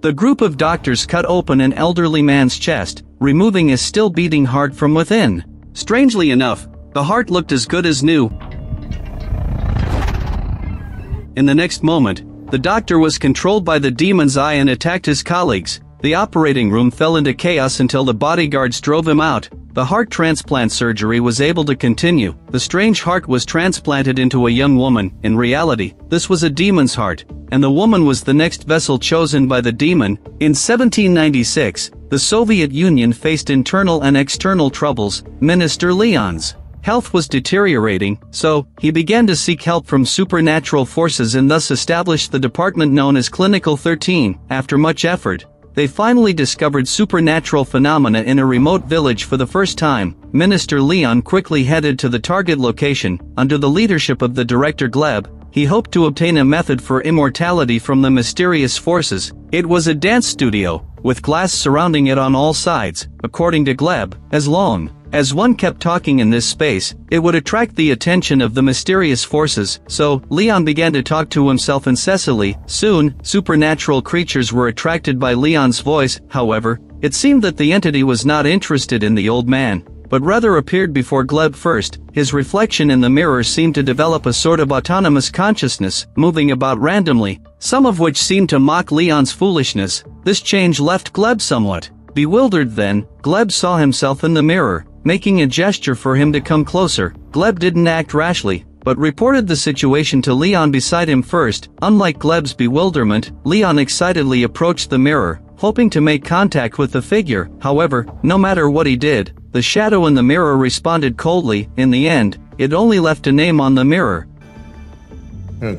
The group of doctors cut open an elderly man's chest, removing his still beating heart from within. Strangely enough, the heart looked as good as new. In the next moment, the doctor was controlled by the demon's eye and attacked his colleagues. The operating room fell into chaos until the bodyguards drove him out. The heart transplant surgery was able to continue. The strange heart was transplanted into a young woman. In reality, this was a demon's heart, and the woman was the next vessel chosen by the demon. In 1796, the Soviet Union faced internal and external troubles. Minister Leon's health was deteriorating, so he began to seek help from supernatural forces and thus established the department known as Clinical 13. After much effort, they finally discovered supernatural phenomena in a remote village for the first time. Minister Leon quickly headed to the target location. Under the leadership of the director Gleb, he hoped to obtain a method for immortality from the mysterious forces. It was a dance studio, with glass surrounding it on all sides. According to Gleb, as long as one kept talking in this space, it would attract the attention of the mysterious forces, so Leon began to talk to himself incessantly. Soon, supernatural creatures were attracted by Leon's voice. However, it seemed that the entity was not interested in the old man, but rather appeared before Gleb first. His reflection in the mirror seemed to develop a sort of autonomous consciousness, moving about randomly, some of which seemed to mock Leon's foolishness. This change left Gleb somewhat bewildered. Then, Gleb saw himself in the mirror, making a gesture for him to come closer. Gleb didn't act rashly, but reported the situation to Leon beside him first. Unlike Gleb's bewilderment, Leon excitedly approached the mirror, hoping to make contact with the figure. However, no matter what he did, the shadow in the mirror responded coldly. In the end, it only left a name on the mirror. The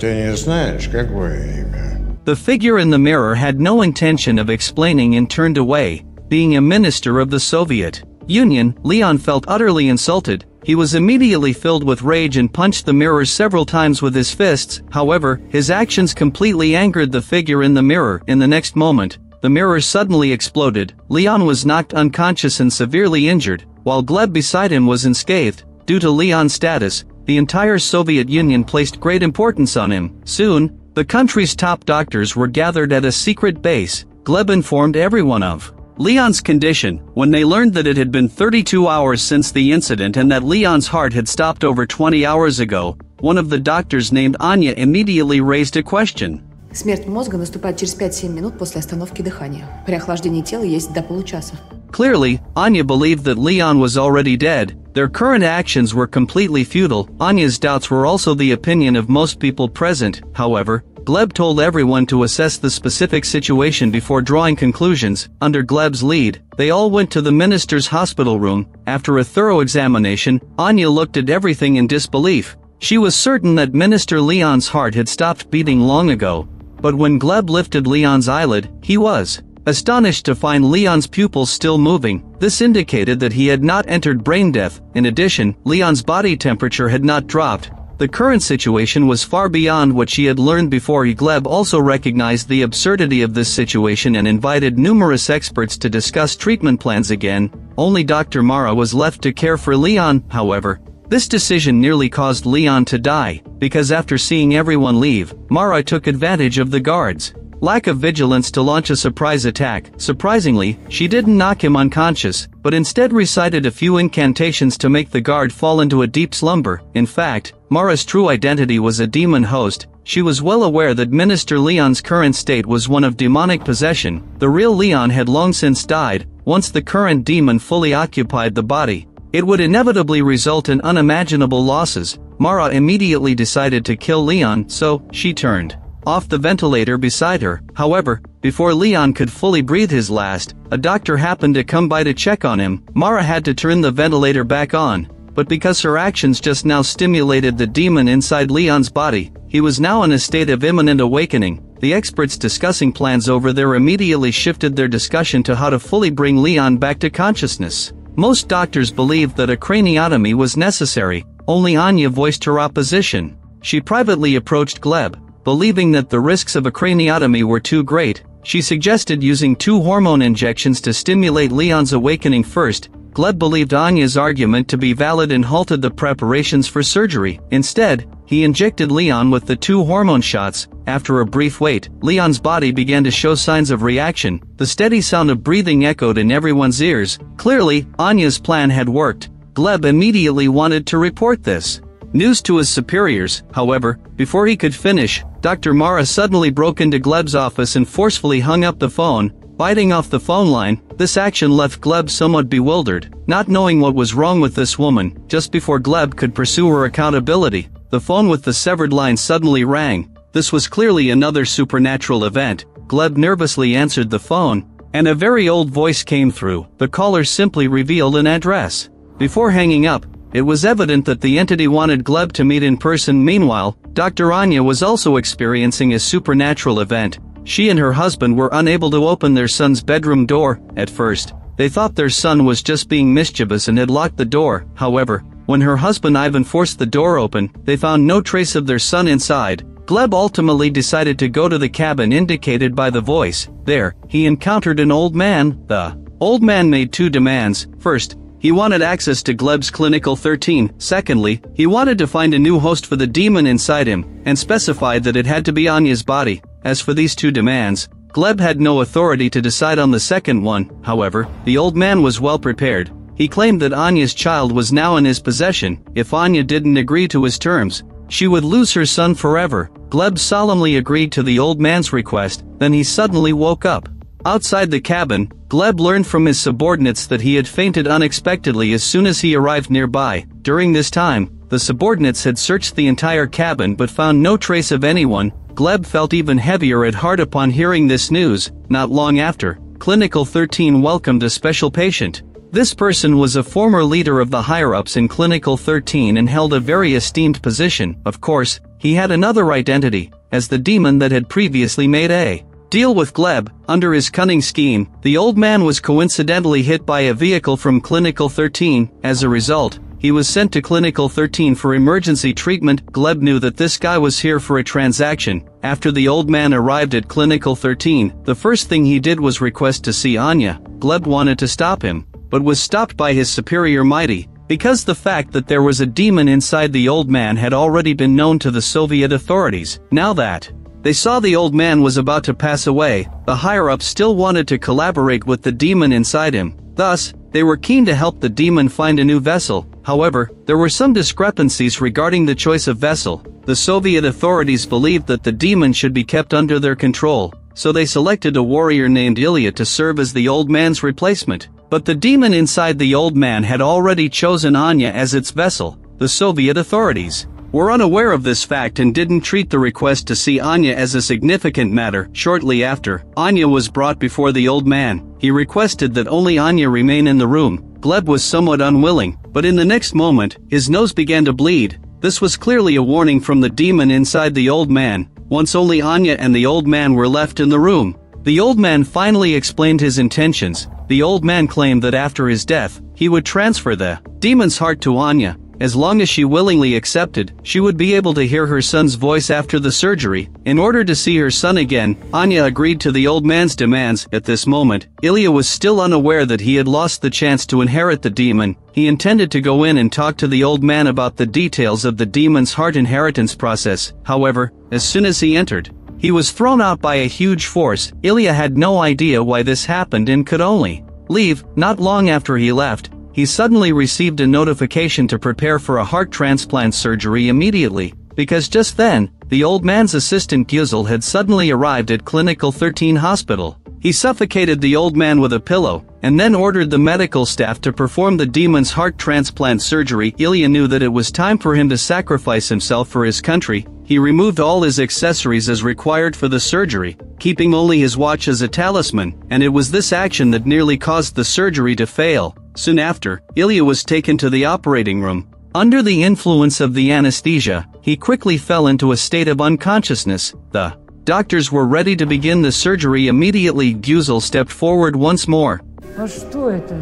figure in the mirror had no intention of explaining and turned away. Being a minister of the Soviet Union, Leon felt utterly insulted. He was immediately filled with rage and punched the mirror several times with his fists. However, his actions completely angered the figure in the mirror. In the next moment, the mirror suddenly exploded. Leon was knocked unconscious and severely injured, while Gleb beside him was unscathed. Due to Leon's status, the entire Soviet Union placed great importance on him. Soon, the country's top doctors were gathered at a secret base. Gleb informed everyone of Leon's condition. When they learned that it had been 32 hours since the incident and that Leon's heart had stopped over 20 hours ago, one of the doctors named Anya immediately raised a question. Смерть мозга наступает через 5-7 минут после остановки дыхания. При охлаждении тела есть до получаса. Clearly, Anya believed that Leon was already dead. Their current actions were completely futile. Anya's doubts were also the opinion of most people present. However, Gleb told everyone to assess the specific situation before drawing conclusions. Under Gleb's lead, they all went to the minister's hospital room. After a thorough examination, Anya looked at everything in disbelief. She was certain that Minister Leon's heart had stopped beating long ago. But when Gleb lifted Leon's eyelid, he was astonished to find Leon's pupils still moving. This indicated that he had not entered brain death. In addition, Leon's body temperature had not dropped. The current situation was far beyond what she had learned before. Gleb also recognized the absurdity of this situation and invited numerous experts to discuss treatment plans again. Only Dr. Mara was left to care for Leon. However, this decision nearly caused Leon to die, because after seeing everyone leave, Mara took advantage of the guards' lack of vigilance to launch a surprise attack. Surprisingly, she didn't knock him unconscious, but instead recited a few incantations to make the guard fall into a deep slumber. In fact, Mara's true identity was a demon host. She was well aware that Minister Leon's current state was one of demonic possession. The real Leon had long since died. Once the current demon fully occupied the body, it would inevitably result in unimaginable losses. Mara immediately decided to kill Leon, so she turned off the ventilator beside her. However, before Leon could fully breathe his last, a doctor happened to come by to check on him. Mara had to turn the ventilator back on, but because her actions just now stimulated the demon inside Leon's body, he was now in a state of imminent awakening. The experts discussing plans over there immediately shifted their discussion to how to fully bring Leon back to consciousness. Most doctors believed that a craniotomy was necessary. Only Anya voiced her opposition. She privately approached Gleb, believing that the risks of a craniotomy were too great. She suggested using 2 hormone injections to stimulate Leon's awakening first. Gleb believed Anya's argument to be valid and halted the preparations for surgery. Instead, he injected Leon with the 2 hormone shots. After a brief wait, Leon's body began to show signs of reaction. The steady sound of breathing echoed in everyone's ears. Clearly, Anya's plan had worked. Gleb immediately wanted to report this news to his superiors. However, before he could finish, Dr. Mara suddenly broke into Gleb's office and forcefully hung up the phone, biting off the phone line. This action left Gleb somewhat bewildered, not knowing what was wrong with this woman. Just before Gleb could pursue her accountability, the phone with the severed line suddenly rang. This was clearly another supernatural event. Gleb nervously answered the phone, and a very old voice came through. The caller simply revealed an address. Before hanging up, it was evident that the entity wanted Gleb to meet in person. Meanwhile, Dr. Anya was also experiencing a supernatural event. She and her husband were unable to open their son's bedroom door. At first, they thought their son was just being mischievous and had locked the door. However, when her husband Ivan forced the door open, they found no trace of their son inside. Gleb ultimately decided to go to the cabin indicated by the voice. There, he encountered an old man. The old man made 2 demands. First, he wanted access to Gleb's Clinical 13. Secondly, he wanted to find a new host for the demon inside him, and specified that it had to be Anya's body. As for these 2 demands, Gleb had no authority to decide on the second one. However, the old man was well prepared. He claimed that Anya's child was now in his possession. If Anya didn't agree to his terms, she would lose her son forever. Gleb solemnly agreed to the old man's request. Then he suddenly woke up. Outside the cabin, Gleb learned from his subordinates that he had fainted unexpectedly as soon as he arrived nearby. During this time, the subordinates had searched the entire cabin but found no trace of anyone. Gleb felt even heavier at heart upon hearing this news. Not long after, Clinical 13 welcomed a special patient. This person was a former leader of the higher-ups in Clinical 13 and held a very esteemed position. Of course, he had another identity, as the demon that had previously made a deal with Gleb. Under his cunning scheme, the old man was coincidentally hit by a vehicle from Clinical 13. As a result, he was sent to Clinical 13 for emergency treatment. Gleb knew that this guy was here for a transaction. After the old man arrived at Clinical 13, the first thing he did was request to see Anya. Gleb wanted to stop him, but was stopped by his superior Mighty, because the fact that there was a demon inside the old man had already been known to the Soviet authorities. Now that they saw the old man was about to pass away, the higher-ups still wanted to collaborate with the demon inside him. Thus, they were keen to help the demon find a new vessel. However, there were some discrepancies regarding the choice of vessel. The Soviet authorities believed that the demon should be kept under their control, so they selected a warrior named Ilya to serve as the old man's replacement. But the demon inside the old man had already chosen Anya as its vessel. The Soviet authorities were unaware of this fact and didn't treat the request to see Anya as a significant matter. Shortly after, Anya was brought before the old man. He requested that only Anya remain in the room. Gleb was somewhat unwilling, but in the next moment, his nose began to bleed. This was clearly a warning from the demon inside the old man. Once only Anya and the old man were left in the room, the old man finally explained his intentions. The old man claimed that after his death, he would transfer the demon's heart to Anya. As long as she willingly accepted, she would be able to hear her son's voice after the surgery. In order to see her son again, Anya agreed to the old man's demands. At this moment, Ilya was still unaware that he had lost the chance to inherit the demon. He intended to go in and talk to the old man about the details of the demon's heart inheritance process. However, as soon as he entered, he was thrown out by a huge force. Ilya had no idea why this happened and could only leave. Not long after he left, he suddenly received a notification to prepare for a heart transplant surgery immediately, because just then, the old man's assistant Gyuzil had suddenly arrived at Clinical 13 hospital. He suffocated the old man with a pillow, and then ordered the medical staff to perform the demon's heart transplant surgery. Ilya knew that it was time for him to sacrifice himself for his country. He removed all his accessories as required for the surgery, keeping only his watch as a talisman, and it was this action that nearly caused the surgery to fail. Soon after, Ilya was taken to the operating room. Under the influence of the anesthesia, he quickly fell into a state of unconsciousness. The doctors were ready to begin the surgery immediately. Gyuzil stepped forward once more. А что это?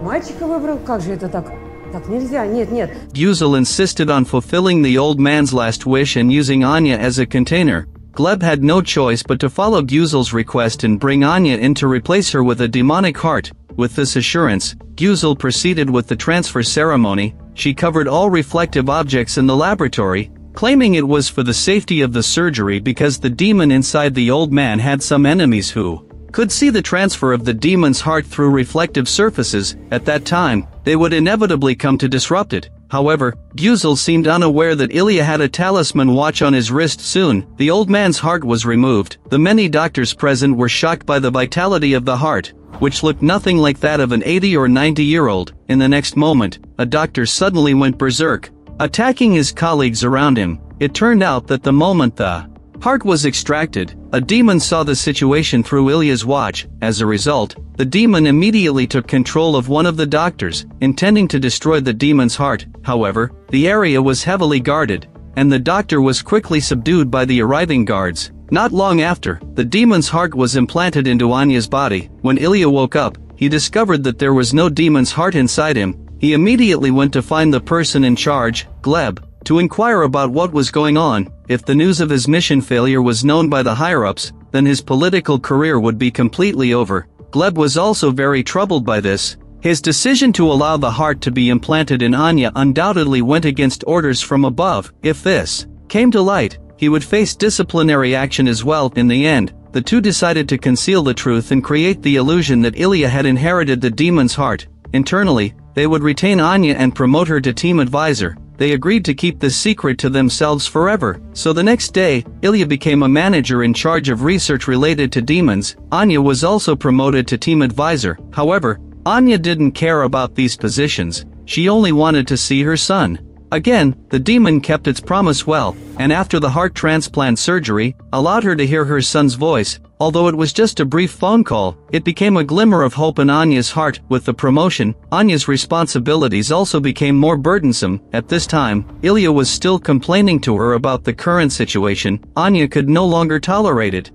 Мальчика выбрал? Как же это так? Так нельзя, нет, нет. Gyuzil insisted on fulfilling the old man's last wish and using Anya as a container. Gleb had no choice but to follow Gyuzil's request and bring Anya in to replace her with a demonic heart. With this assurance, Güzel proceeded with the transfer ceremony. She covered all reflective objects in the laboratory, claiming it was for the safety of the surgery because the demon inside the old man had some enemies who could see the transfer of the demon's heart through reflective surfaces. At that time, they would inevitably come to disrupt it. However, Güzel seemed unaware that Ilya had a talisman watch on his wrist. Soon, the old man's heart was removed. The many doctors present were shocked by the vitality of the heart, which looked nothing like that of an 80 or 90-year-old. In the next moment, a doctor suddenly went berserk, attacking his colleagues around him. It turned out that the moment the heart was extracted, a demon saw the situation through Ilya's watch. As a result, the demon immediately took control of one of the doctors, intending to destroy the demon's heart. However, the area was heavily guarded, and the doctor was quickly subdued by the arriving guards. Not long after, the demon's heart was implanted into Anya's body. When Ilya woke up, he discovered that there was no demon's heart inside him. He immediately went to find the person in charge, Gleb, to inquire about what was going on. If the news of his mission failure was known by the higher-ups, then his political career would be completely over. Gleb was also very troubled by this. His decision to allow the heart to be implanted in Anya undoubtedly went against orders from above. If this came to light, he would face disciplinary action as well. In the end, the two decided to conceal the truth and create the illusion that Ilya had inherited the demon's heart. Internally, they would retain Anya and promote her to team advisor. They agreed to keep this secret to themselves forever. So the next day, Ilya became a manager in charge of research related to demons. Anya was also promoted to team advisor. However, Anya didn't care about these positions. She only wanted to see her son. Again, the demon kept its promise well, and after the heart transplant surgery, allowed her to hear her son's voice. Although it was just a brief phone call, it became a glimmer of hope in Anya's heart. With the promotion, Anya's responsibilities also became more burdensome. At this time, Ilya was still complaining to her about the current situation. Anya could no longer tolerate it.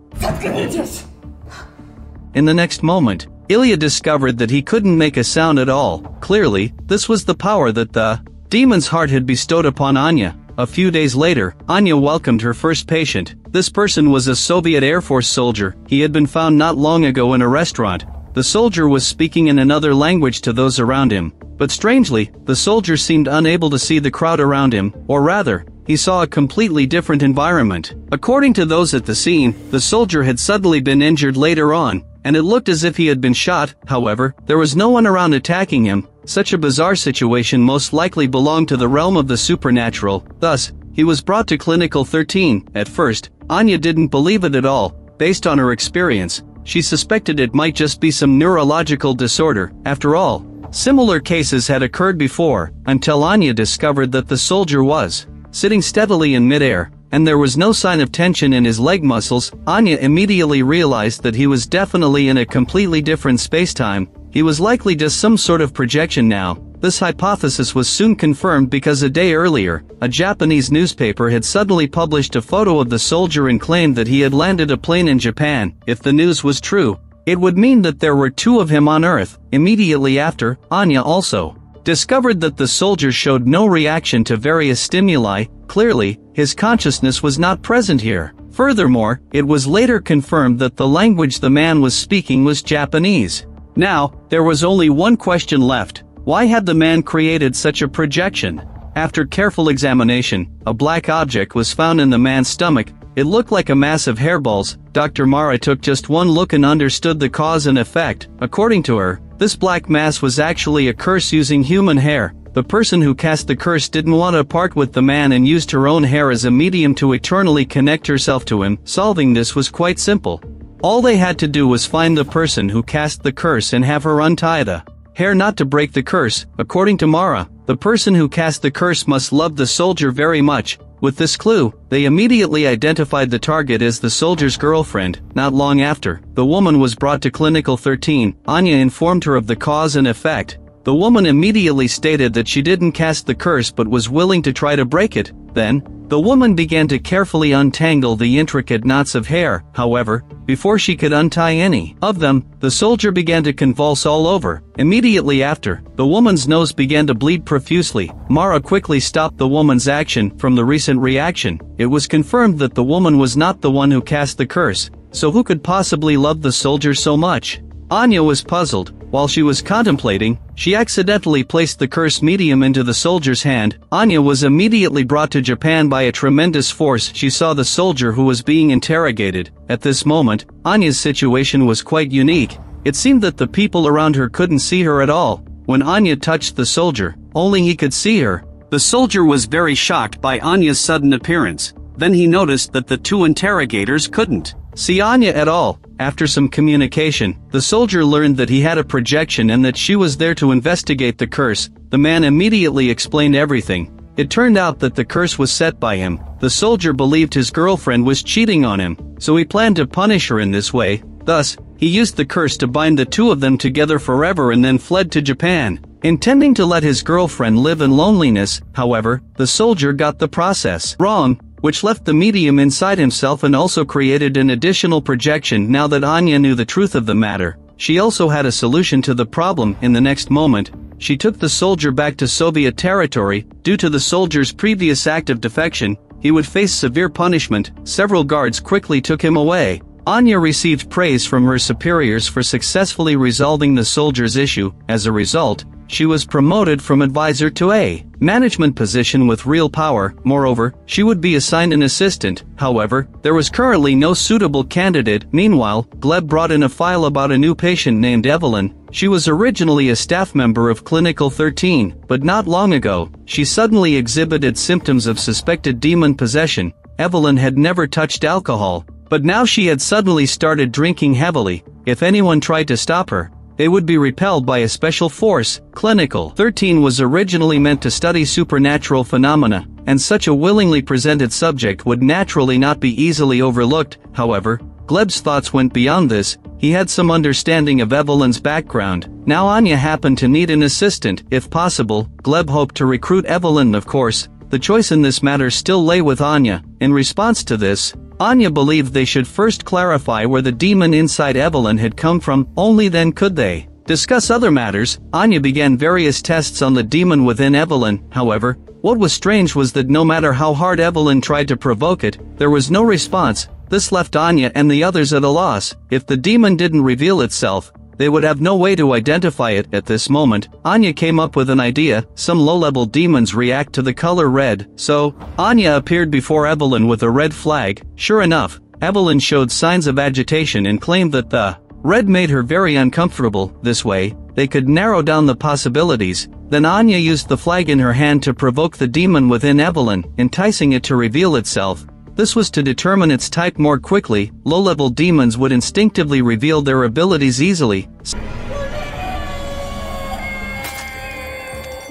In the next moment, Ilya discovered that he couldn't make a sound at all. Clearly, this was the power that the demon's heart had bestowed upon Anya. A few days later, Anya welcomed her first patient. This person was a Soviet Air Force soldier. He had been found not long ago in a restaurant. The soldier was speaking in another language to those around him. But strangely, the soldier seemed unable to see the crowd around him, or rather, he saw a completely different environment. According to those at the scene, the soldier had suddenly been injured later on, and it looked as if he had been shot. However, there was no one around attacking him. Such a bizarre situation most likely belonged to the realm of the supernatural. Thus, he was brought to Clinical 13. At first, Anya didn't believe it at all. Based on her experience, she suspected it might just be some neurological disorder. After all, similar cases had occurred before, until Anya discovered that the soldier was sitting steadily in midair, and there was no sign of tension in his leg muscles. Anya immediately realized that he was definitely in a completely different space-time. He was likely just some sort of projection now. This hypothesis was soon confirmed because a day earlier, a Japanese newspaper had suddenly published a photo of the soldier and claimed that he had landed a plane in Japan. If the news was true, it would mean that there were two of him on Earth. Immediately after, Anya also discovered that the soldier showed no reaction to various stimuli. Clearly, his consciousness was not present here. Furthermore, it was later confirmed that the language the man was speaking was Japanese. Now, there was only one question left. Why had the man created such a projection? After careful examination, a black object was found in the man's stomach. It looked like a mass of hairballs. Dr. Mara took just one look and understood the cause and effect. According to her, this black mass was actually a curse using human hair. The person who cast the curse didn't want to part with the man and used her own hair as a medium to eternally connect herself to him. Solving this was quite simple. All they had to do was find the person who cast the curse and have her untie the hair not to break the curse. According to Mara, the person who cast the curse must love the soldier very much. With this clue, they immediately identified the target as the soldier's girlfriend. Not long after, the woman was brought to Clinical 13. Anya informed her of the cause and effect. The woman immediately stated that she didn't cast the curse but was willing to try to break it. Then, the woman began to carefully untangle the intricate knots of hair. However, before she could untie any of them, the soldier began to convulse all over. Immediately after, the woman's nose began to bleed profusely. Mara quickly stopped the woman's action. From the recent reaction, it was confirmed that the woman was not the one who cast the curse. So who could possibly love the soldier so much? Anya was puzzled. While she was contemplating, she accidentally placed the cursed medium into the soldier's hand. Anya was immediately brought to Japan by a tremendous force. She saw the soldier who was being interrogated. At this moment, Anya's situation was quite unique. It seemed that the people around her couldn't see her at all. When Anya touched the soldier, only he could see her. The soldier was very shocked by Anya's sudden appearance. Then he noticed that the two interrogators couldn't see Anya at all. After some communication, the soldier learned that he had a projection and that she was there to investigate the curse. The man immediately explained everything. It turned out that the curse was set by him. The soldier believed his girlfriend was cheating on him, so he planned to punish her in this way. Thus, he used the curse to bind the two of them together forever and then fled to Japan, intending to let his girlfriend live in loneliness. However, the soldier got the process wrong, which left the medium inside himself and also created an additional projection. Now that Anya knew the truth of the matter, she also had a solution to the problem. In the next moment, she took the soldier back to Soviet territory. Due to the soldier's previous act of defection, he would face severe punishment. Several guards quickly took him away. Anya received praise from her superiors for successfully resolving the soldier's issue. As a result, she was promoted from advisor to a management position with real power. Moreover, she would be assigned an assistant. However, there was currently no suitable candidate. Meanwhile, Gleb brought in a file about a new patient named Evelyn. She was originally a staff member of Clinical 13, but not long ago, she suddenly exhibited symptoms of suspected demon possession. Evelyn had never touched alcohol, but now she had suddenly started drinking heavily. If anyone tried to stop her, they would be repelled by a special force. Clinical 13 was originally meant to study supernatural phenomena, and such a willingly presented subject would naturally not be easily overlooked. However, Gleb's thoughts went beyond this. He had some understanding of Evelyn's background. Now Anya happened to need an assistant. If possible, Gleb hoped to recruit Evelyn. Of course, the choice in this matter still lay with Anya. In response to this, Anya believed they should first clarify where the demon inside Evelyn had come from. Only then could they discuss other matters. Anya began various tests on the demon within Evelyn. However, what was strange was that no matter how hard Evelyn tried to provoke it, there was no response. This left Anya and the others at a loss. If the demon didn't reveal itself, they would have no way to identify it. At this moment, Anya came up with an idea. Some low-level demons react to the color red, so Anya appeared before Evelyn with a red flag. Sure enough, Evelyn showed signs of agitation and claimed that the red made her very uncomfortable. This way, they could narrow down the possibilities. Then Anya used the flag in her hand to provoke the demon within Evelyn, enticing it to reveal itself. This was to determine its type more quickly. Low-level demons would instinctively reveal their abilities easily.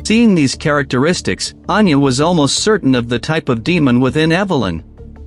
Seeing these characteristics, Anya was almost certain of the type of demon within Evelyn.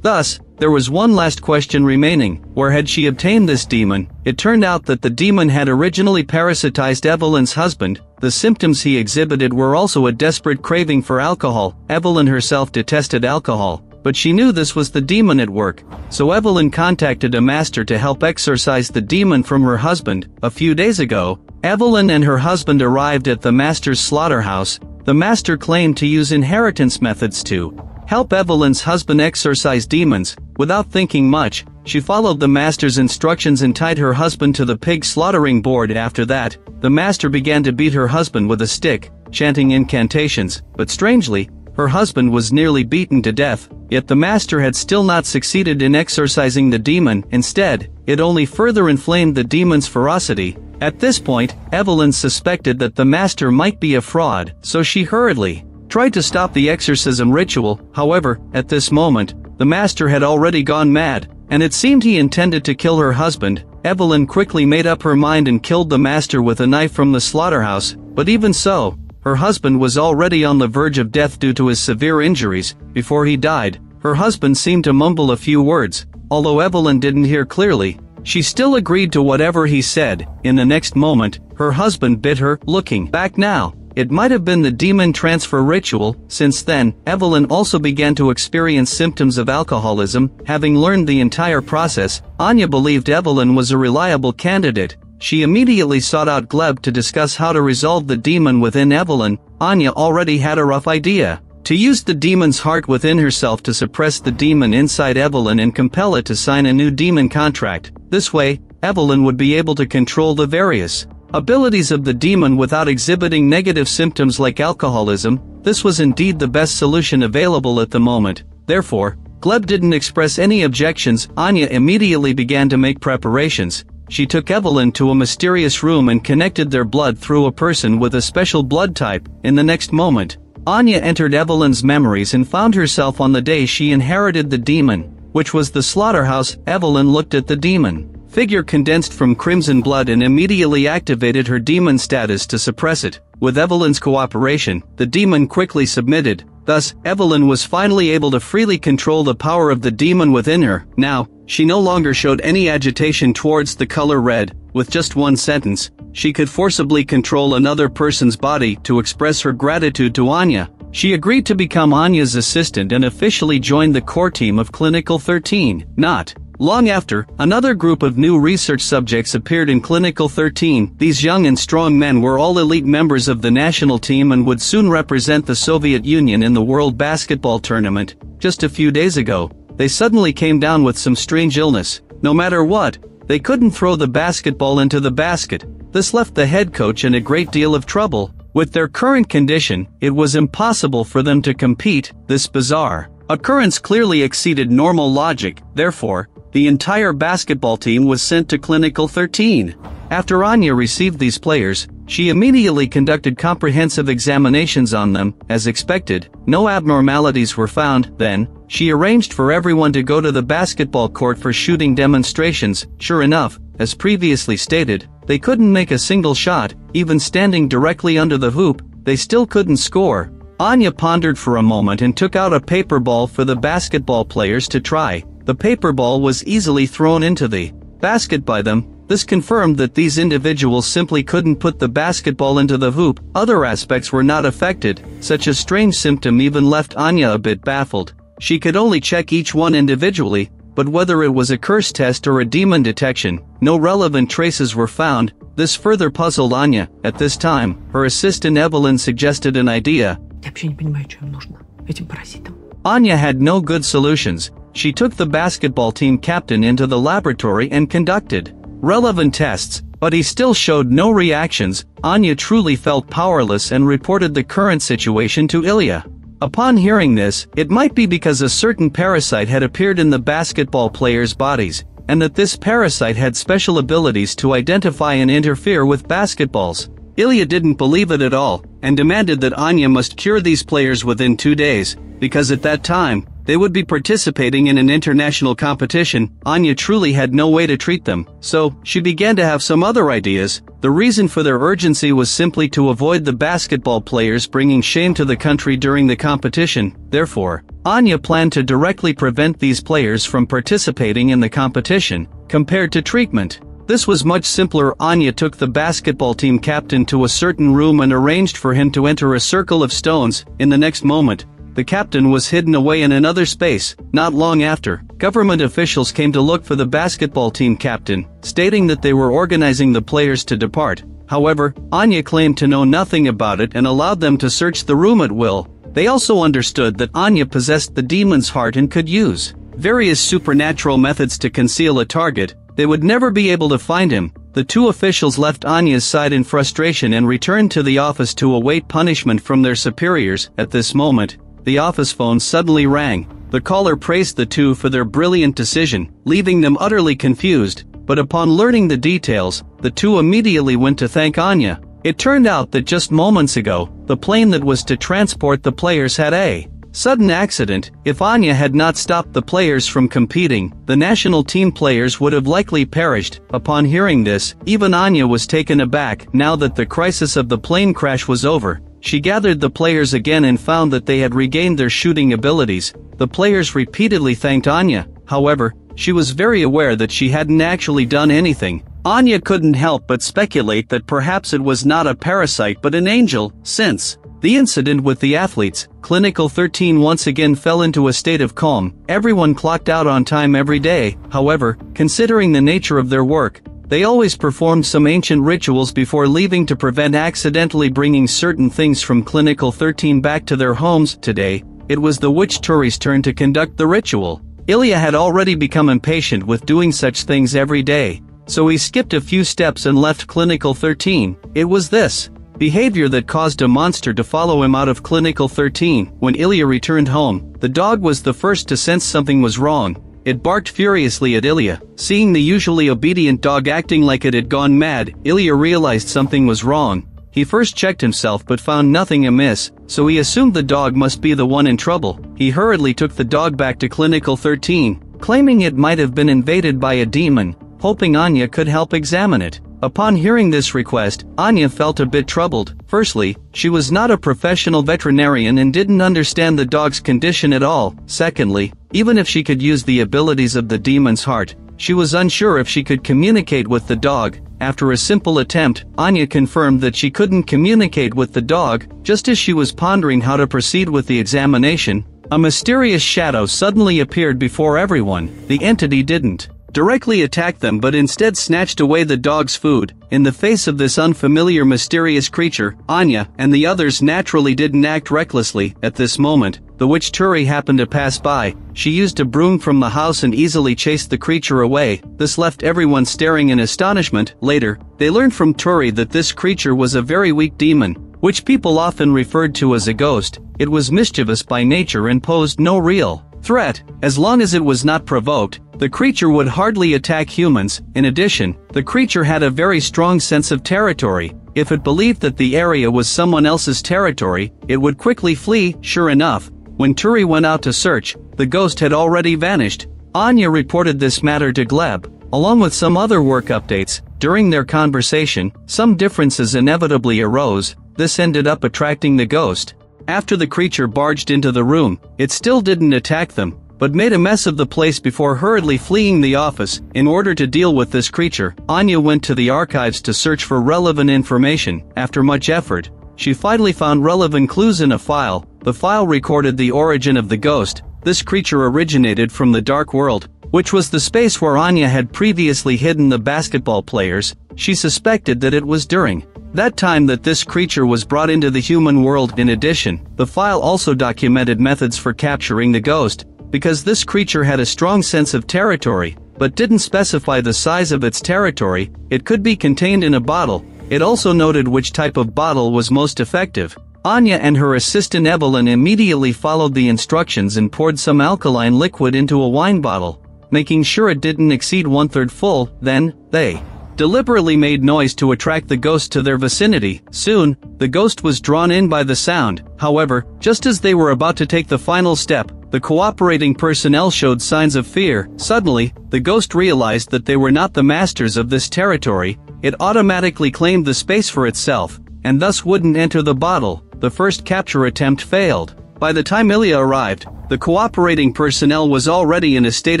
Thus, there was one last question remaining. Where had she obtained this demon? It turned out that the demon had originally parasitized Evelyn's husband. The symptoms he exhibited were also a desperate craving for alcohol. Evelyn herself detested alcohol, but she knew this was the demon at work, so Evelyn contacted a master to help exorcise the demon from her husband. A few days ago, Evelyn and her husband arrived at the master's slaughterhouse. The master claimed to use inheritance methods to help Evelyn's husband exorcise demons. Without thinking much, she followed the master's instructions and tied her husband to the pig slaughtering board. After that, the master began to beat her husband with a stick, chanting incantations, but strangely, her husband was nearly beaten to death. Yet the master had still not succeeded in exorcising the demon. Instead, it only further inflamed the demon's ferocity. At this point, Evelyn suspected that the master might be a fraud, so she hurriedly tried to stop the exorcism ritual. However, at this moment, the master had already gone mad, and it seemed he intended to kill her husband. Evelyn quickly made up her mind and killed the master with a knife from the slaughterhouse, but even so, her husband was already on the verge of death due to his severe injuries. Before he died, her husband seemed to mumble a few words. Although Evelyn didn't hear clearly, she still agreed to whatever he said. In the next moment, her husband bit her. Looking back now, it might have been the demon transfer ritual. Since then, Evelyn also began to experience symptoms of alcoholism. Having learned the entire process, Anya believed Evelyn was a reliable candidate. She immediately sought out Gleb to discuss how to resolve the demon within Evelyn. Anya already had a rough idea: to use the demon's heart within herself to suppress the demon inside Evelyn and compel it to sign a new demon contract. This way, Evelyn would be able to control the various abilities of the demon without exhibiting negative symptoms like alcoholism, this was indeed the best solution available at the moment. Therefore, Gleb didn't express any objections. Anya immediately began to make preparations. She took Evelyn to a mysterious room and connected their blood through a person with a special blood type. In the next moment, Anya entered Evelyn's memories and found herself on the day she inherited the demon, which was the slaughterhouse. Evelyn looked at the demon figure condensed from crimson blood and immediately activated her demon status to suppress it. With Evelyn's cooperation, the demon quickly submitted. Thus, Evelyn was finally able to freely control the power of the demon within her. Now, she no longer showed any agitation towards the color red. With just one sentence, she could forcibly control another person's body to express her gratitude to Anya. She agreed to become Anya's assistant and officially joined the core team of Clinical 13. Not long after, another group of new research subjects appeared in Clinical 13. These young and strong men were all elite members of the national team and would soon represent the Soviet Union in the World Basketball Tournament. Just a few days ago, they suddenly came down with some strange illness. No matter what, they couldn't throw the basketball into the basket. This left the head coach in a great deal of trouble. With their current condition, it was impossible for them to compete. This bizarre occurrence clearly exceeded normal logic. Therefore, the entire basketball team was sent to Clinical 13. After Anya received these players, she immediately conducted comprehensive examinations on them. As expected, no abnormalities were found. Then, she arranged for everyone to go to the basketball court for shooting demonstrations. Sure enough, as previously stated, they couldn't make a single shot. Even standing directly under the hoop, they still couldn't score. Anya pondered for a moment and took out a paper ball for the basketball players to try. The paper ball was easily thrown into the basket by them. This confirmed that these individuals simply couldn't put the basketball into the hoop. Other aspects were not affected. Such a strange symptom even left Anya a bit baffled. She could only check each one individually, but whether it was a curse test or a demon detection, no relevant traces were found. This further puzzled Anya. At this time, her assistant Evelyn suggested an idea. Я вообще не понимаю, что им нужно этим паразитам. Anya had no good solutions. She took the basketball team captain into the laboratory and conducted relevant tests, but he still showed no reactions. Anya truly felt powerless and reported the current situation to Ilya. Upon hearing this, it might be because a certain parasite had appeared in the basketball players' bodies, and that this parasite had special abilities to identify and interfere with basketballs. Ilya didn't believe it at all, and demanded that Anya must cure these players within 2 days, because at that time, they would be participating in an international competition. Anya truly had no way to treat them, so she began to have some other ideas. The reason for their urgency was simply to avoid the basketball players bringing shame to the country during the competition. Therefore, Anya planned to directly prevent these players from participating in the competition, compared to treatment. This was much simpler. Anya took the basketball team captain to a certain room and arranged for him to enter a circle of stones. In the next moment, the captain was hidden away in another space. Not long after, government officials came to look for the basketball team captain, stating that they were organizing the players to depart. However, Anya claimed to know nothing about it and allowed them to search the room at will. They also understood that Anya possessed the demon's heart and could use various supernatural methods to conceal a target. They would never be able to find him. The two officials left Anya's side in frustration and returned to the office to await punishment from their superiors. At this moment, the office phone suddenly rang. The caller praised the two for their brilliant decision, leaving them utterly confused. But upon learning the details, the two immediately went to thank Anya. It turned out that just moments ago, the plane that was to transport the players had a sudden accident. If Anya had not stopped the players from competing, the national team players would have likely perished. Upon hearing this, even Anya was taken aback. Now that the crisis of the plane crash was over, she gathered the players again and found that they had regained their shooting abilities. The players repeatedly thanked Anya. However, she was very aware that she hadn't actually done anything. Anya couldn't help but speculate that perhaps it was not a parasite but an angel. Since the incident with the athletes, Clinical 13 once again fell into a state of calm. Everyone clocked out on time every day. However, considering the nature of their work, they always performed some ancient rituals before leaving to prevent accidentally bringing certain things from Clinical 13 back to their homes. Today, it was the witch Turi's turn to conduct the ritual. Ilya had already become impatient with doing such things every day. so he skipped a few steps and left Clinical 13. It was this behavior that caused a monster to follow him out of Clinical 13. When Ilya returned home, the dog was the first to sense something was wrong. It barked furiously at Ilya. Seeing the usually obedient dog acting like it had gone mad, Ilya realized something was wrong. He first checked himself but found nothing amiss, so he assumed the dog must be the one in trouble. He hurriedly took the dog back to Clinical 13, claiming it might have been invaded by a demon, hoping Anya could help examine it. Upon hearing this request, Anya felt a bit troubled. Firstly, she was not a professional veterinarian and didn't understand the dog's condition at all. Secondly, even if she could use the abilities of the demon's heart, she was unsure if she could communicate with the dog. After a simple attempt, Anya confirmed that she couldn't communicate with the dog. Just as she was pondering how to proceed with the examination, a mysterious shadow suddenly appeared before everyone. The entity didn't directly attack them but instead snatched away the dog's food. In the face of this unfamiliar mysterious creature, Anya and the others naturally didn't act recklessly. At this moment, the witch Turi happened to pass by. She used a broom from the house and easily chased the creature away. This left everyone staring in astonishment. Later, they learned from Turi that this creature was a very weak demon, which people often referred to as a ghost. It was mischievous by nature and posed no real threat. As long as it was not provoked, the creature would hardly attack humans. In addition, the creature had a very strong sense of territory. If it believed that the area was someone else's territory, it would quickly flee. Sure enough, when Turi went out to search, the ghost had already vanished. Anya reported this matter to Gleb, along with some other work updates. During their conversation, some differences inevitably arose. This ended up attracting the ghost. After the creature barged into the room, it still didn't attack them, but made a mess of the place before hurriedly fleeing the office. In order to deal with this creature, Anya went to the archives to search for relevant information. After much effort, she finally found relevant clues in a file. The file recorded the origin of the ghost. This creature originated from the Dark World, which was the space where Anya had previously hidden the basketball players. She suspected that it was during that time that this creature was brought into the human world. In addition, the file also documented methods for capturing the ghost. Because this creature had a strong sense of territory, but didn't specify the size of its territory, it could be contained in a bottle. It also noted which type of bottle was most effective. Anya and her assistant Evelyn immediately followed the instructions and poured some alkaline liquid into a wine bottle, making sure it didn't exceed 1/3 full. Then, they deliberately made noise to attract the ghost to their vicinity. Soon, the ghost was drawn in by the sound. However, just as they were about to take the final step, the cooperating personnel showed signs of fear. Suddenly, the ghost realized that they were not the masters of this territory. It automatically claimed the space for itself, and thus wouldn't enter the bottle. The first capture attempt failed. By the time Ilya arrived, the cooperating personnel was already in a state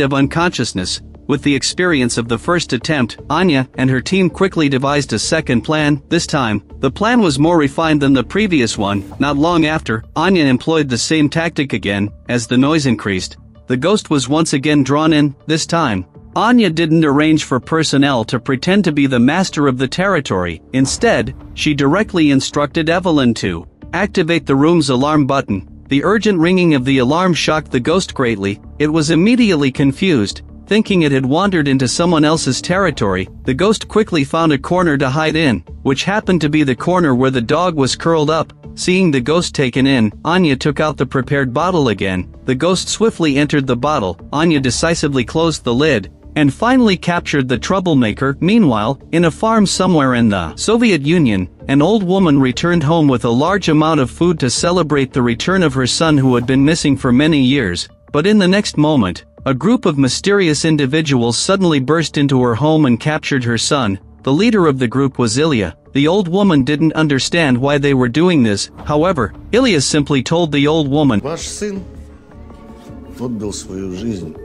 of unconsciousness. With the experience of the first attempt, Anya and her team quickly devised a second plan. This time, the plan was more refined than the previous one. Not long after, Anya employed the same tactic again. As the noise increased, the ghost was once again drawn in. This time, Anya didn't arrange for personnel to pretend to be the master of the territory. Instead, she directly instructed Evelyn to activate the room's alarm button. The urgent ringing of the alarm shocked the ghost greatly. It was immediately confused. Thinking it had wandered into someone else's territory, the ghost quickly found a corner to hide in, which happened to be the corner where the dog was curled up. Seeing the ghost taken in, Anya took out the prepared bottle again. The ghost swiftly entered the bottle. Anya decisively closed the lid, and finally captured the troublemaker. Meanwhile, in a farm somewhere in the Soviet Union, an old woman returned home with a large amount of food to celebrate the return of her son who had been missing for many years. But in the next moment, a group of mysterious individuals suddenly burst into her home and captured her son. The leader of the group was Ilya. The old woman didn't understand why they were doing this. However, Ilya simply told the old woman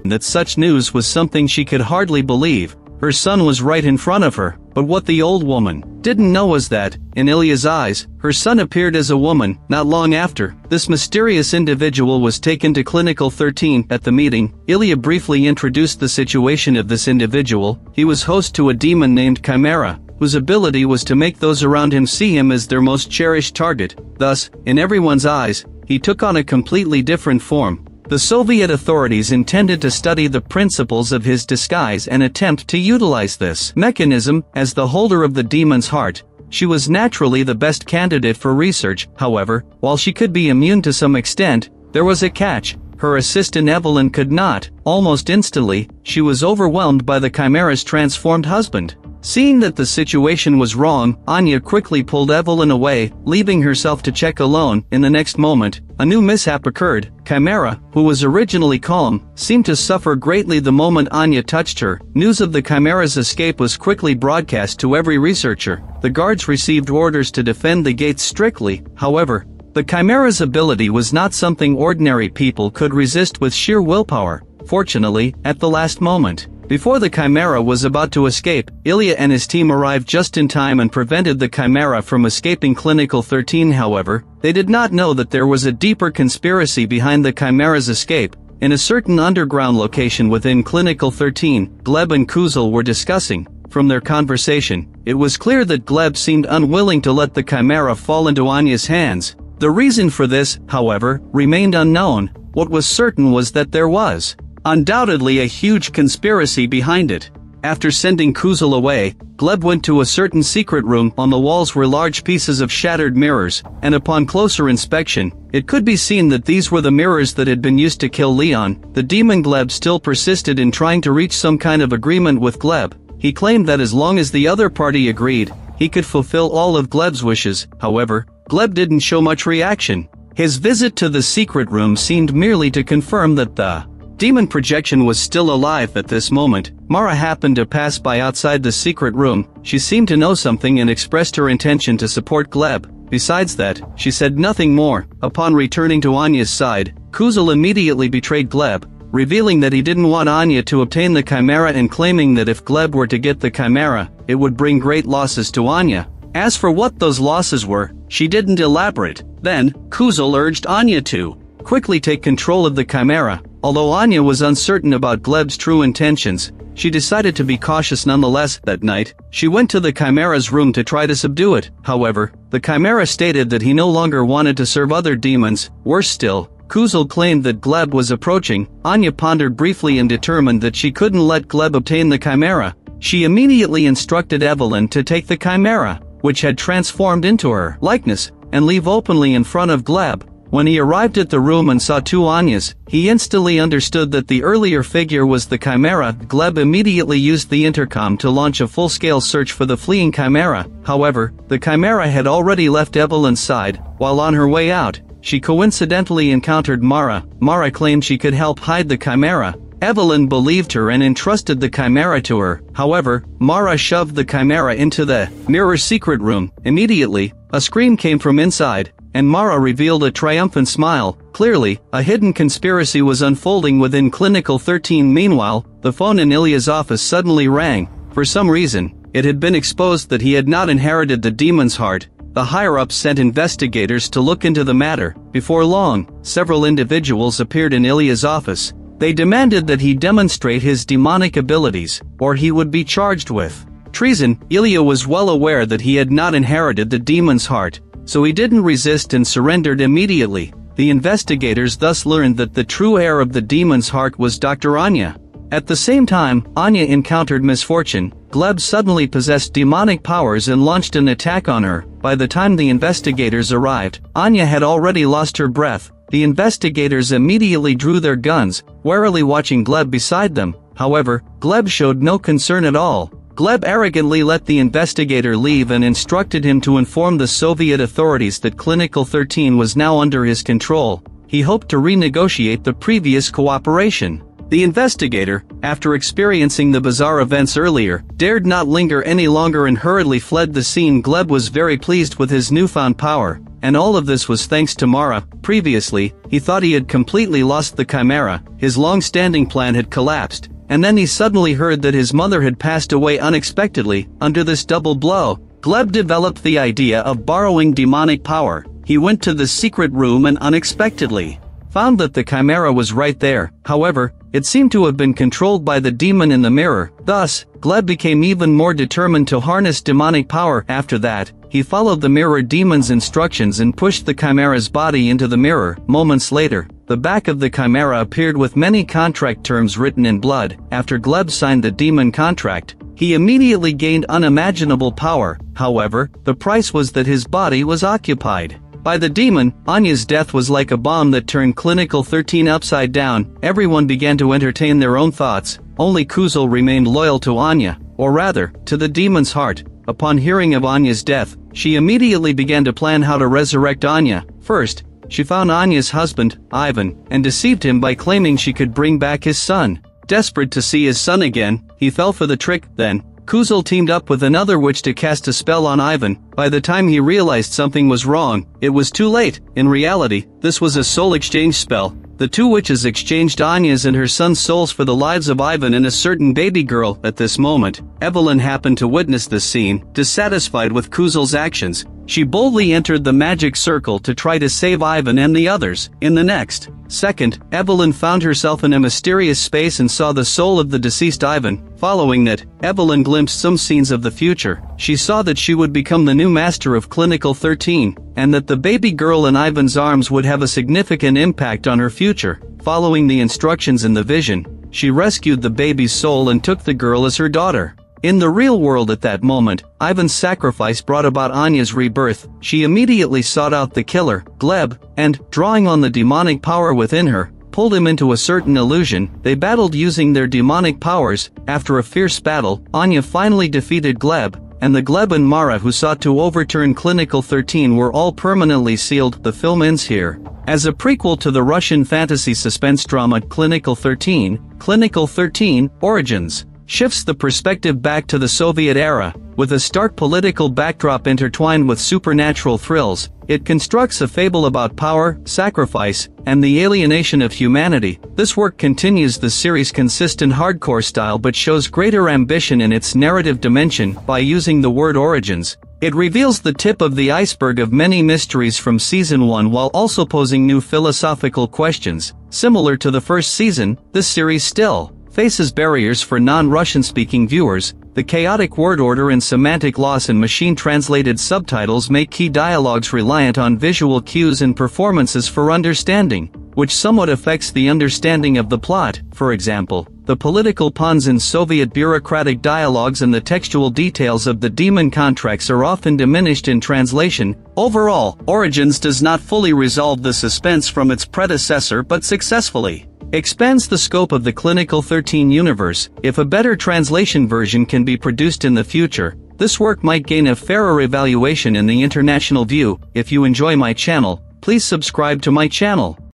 that such news was something she could hardly believe. Her son was right in front of her. But what the old woman didn't know was that, in Ilya's eyes, her son appeared as a woman. Not long after, this mysterious individual was taken to Clinical 13. At the meeting, Ilya briefly introduced the situation of this individual. He was host to a demon named Chimera, whose ability was to make those around him see him as their most cherished target. Thus, in everyone's eyes, he took on a completely different form. The Soviet authorities intended to study the principles of his disguise and attempt to utilize this mechanism. As the holder of the demon's heart, she was naturally the best candidate for research. However, while she could be immune to some extent, there was a catch. Her assistant Evelyn could not. Almost instantly, she was overwhelmed by the Chimera's transformed husband. Seeing that the situation was wrong, Anya quickly pulled Evelyn away, leaving herself to check alone. In the next moment, a new mishap occurred. Chimera, who was originally calm, seemed to suffer greatly the moment Anya touched her. News of the Chimera's escape was quickly broadcast to every researcher. The guards received orders to defend the gates strictly. However, the Chimera's ability was not something ordinary people could resist with sheer willpower. Fortunately, at the last moment, before the Chimera was about to escape, Ilya and his team arrived just in time and prevented the Chimera from escaping Clinical 13. However, they did not know that there was a deeper conspiracy behind the Chimera's escape. In a certain underground location within Clinical 13, Gleb and Kuzul were discussing. From their conversation, it was clear that Gleb seemed unwilling to let the Chimera fall into Anya's hands. The reason for this, however, remained unknown. What was certain was that there was undoubtedly a huge conspiracy behind it. After sending Kuzul away, Gleb went to a certain secret room. On the walls were large pieces of shattered mirrors, and upon closer inspection, it could be seen that these were the mirrors that had been used to kill Leon. The demon Gleb still persisted in trying to reach some kind of agreement with Gleb. He claimed that as long as the other party agreed, he could fulfill all of Gleb's wishes. However, Gleb didn't show much reaction. His visit to the secret room seemed merely to confirm that the demon projection was still alive at this moment. Mara happened to pass by outside the secret room. She seemed to know something and expressed her intention to support Gleb. Besides that, she said nothing more. Upon returning to Anya's side, Kuzul immediately betrayed Gleb, revealing that he didn't want Anya to obtain the Chimera and claiming that if Gleb were to get the Chimera, it would bring great losses to Anya. As for what those losses were, she didn't elaborate. Then, Kuzul urged Anya to quickly take control of the Chimera. Although Anya was uncertain about Gleb's true intentions, she decided to be cautious nonetheless. That night, she went to the Chimera's room to try to subdue it. However, the Chimera stated that he no longer wanted to serve other demons. Worse still, Kuzul claimed that Gleb was approaching. Anya pondered briefly and determined that she couldn't let Gleb obtain the Chimera. She immediately instructed Evelyn to take the Chimera, which had transformed into her likeness, and leave openly in front of Gleb. When he arrived at the room and saw two Anyas, he instantly understood that the earlier figure was the Chimera. Gleb immediately used the intercom to launch a full-scale search for the fleeing Chimera. However, the Chimera had already left Evelyn's side. While on her way out, she coincidentally encountered Mara. Mara claimed she could help hide the Chimera. Evelyn believed her and entrusted the Chimera to her. However, Mara shoved the Chimera into the mirror secret room. Immediately, a scream came from inside, and Mara revealed a triumphant smile. Clearly, a hidden conspiracy was unfolding within Clinical 13. Meanwhile, the phone in Ilya's office suddenly rang. For some reason, it had been exposed that he had not inherited the demon's heart. The higher-ups sent investigators to look into the matter. Before long, several individuals appeared in Ilya's office. They demanded that he demonstrate his demonic abilities, or he would be charged with treason. Ilya was well aware that he had not inherited the demon's heart, so he didn't resist and surrendered immediately. The investigators thus learned that the true heir of the demon's heart was Dr. Anya. At the same time, Anya encountered misfortune. Gleb suddenly possessed demonic powers and launched an attack on her. By the time the investigators arrived, Anya had already lost her breath. The investigators immediately drew their guns, warily watching Gleb beside them. However, Gleb showed no concern at all. Gleb arrogantly let the investigator leave and instructed him to inform the Soviet authorities that Clinical 13 was now under his control. He hoped to renegotiate the previous cooperation. The investigator, after experiencing the bizarre events earlier, dared not linger any longer and hurriedly fled the scene. Gleb was very pleased with his newfound power, and all of this was thanks to Mara. Previously, he thought he had completely lost the Chimera. His long-standing plan had collapsed, and then he suddenly heard that his mother had passed away unexpectedly. Under this double blow, Gleb developed the idea of borrowing demonic power. He went to the secret room and unexpectedly found that the Chimera was right there. However, it seemed to have been controlled by the demon in the mirror. Thus, Gleb became even more determined to harness demonic power. After that, he followed the mirror demon's instructions and pushed the Chimera's body into the mirror. Moments later, the back of the chimera appeared with many contract terms written in blood. After Gleb signed the demon contract, he immediately gained unimaginable power. However, the price was that his body was occupied by the demon. Anya's death was like a bomb that turned Clinical 13 upside down. Everyone began to entertain their own thoughts. Only Kuzul remained loyal to Anya, or rather, to the demon's heart. Upon hearing of Anya's death, she immediately began to plan how to resurrect Anya. First, she found Anya's husband, Ivan, and deceived him by claiming she could bring back his son. Desperate to see his son again, he fell for the trick. Then, Kuzul teamed up with another witch to cast a spell on Ivan. By the time he realized something was wrong, it was too late. In reality, this was a soul exchange spell. The two witches exchanged Anya's and her son's souls for the lives of Ivan and a certain baby girl. At this moment, Evelyn happened to witness this scene. Dissatisfied with Kuzul's actions, she boldly entered the magic circle to try to save Ivan and the others. In the next second, Evelyn found herself in a mysterious space and saw the soul of the deceased Ivan. Following that, Evelyn glimpsed some scenes of the future. She saw that she would become the new master of Clinical 13, and that the baby girl in Ivan's arms would have a significant impact on her future. Following the instructions in the vision, she rescued the baby's soul and took the girl as her daughter. In the real world at that moment, Ivan's sacrifice brought about Anya's rebirth. She immediately sought out the killer, Gleb, and, drawing on the demonic power within her, pulled him into a certain illusion. They battled using their demonic powers. After a fierce battle, Anya finally defeated Gleb, and the Gleb and Mara who sought to overturn Clinical 13 were all permanently sealed. The film ends here. As a prequel to the Russian fantasy suspense drama Clinical 13, Clinical 13 Origins shifts the perspective back to the Soviet era, with a stark political backdrop intertwined with supernatural thrills. It constructs a fable about power, sacrifice, and the alienation of humanity. This work continues the series' consistent hardcore style but shows greater ambition in its narrative dimension. By using the word origins, it reveals the tip of the iceberg of many mysteries from Season 1 while also posing new philosophical questions. Similar to the first season, this series still faces barriers for non-Russian-speaking viewers. The chaotic word order and semantic loss in machine-translated subtitles make key dialogues reliant on visual cues and performances for understanding, which somewhat affects the understanding of the plot. For example, the political puns in Soviet bureaucratic dialogues and the textual details of the demon contracts are often diminished in translation. Overall, Origins does not fully resolve the suspense from its predecessor but successfully expands the scope of the Clinical 13 universe. If a better translation version can be produced in the future, this work might gain a fairer evaluation in the international view. If you enjoy my channel, please subscribe to my channel.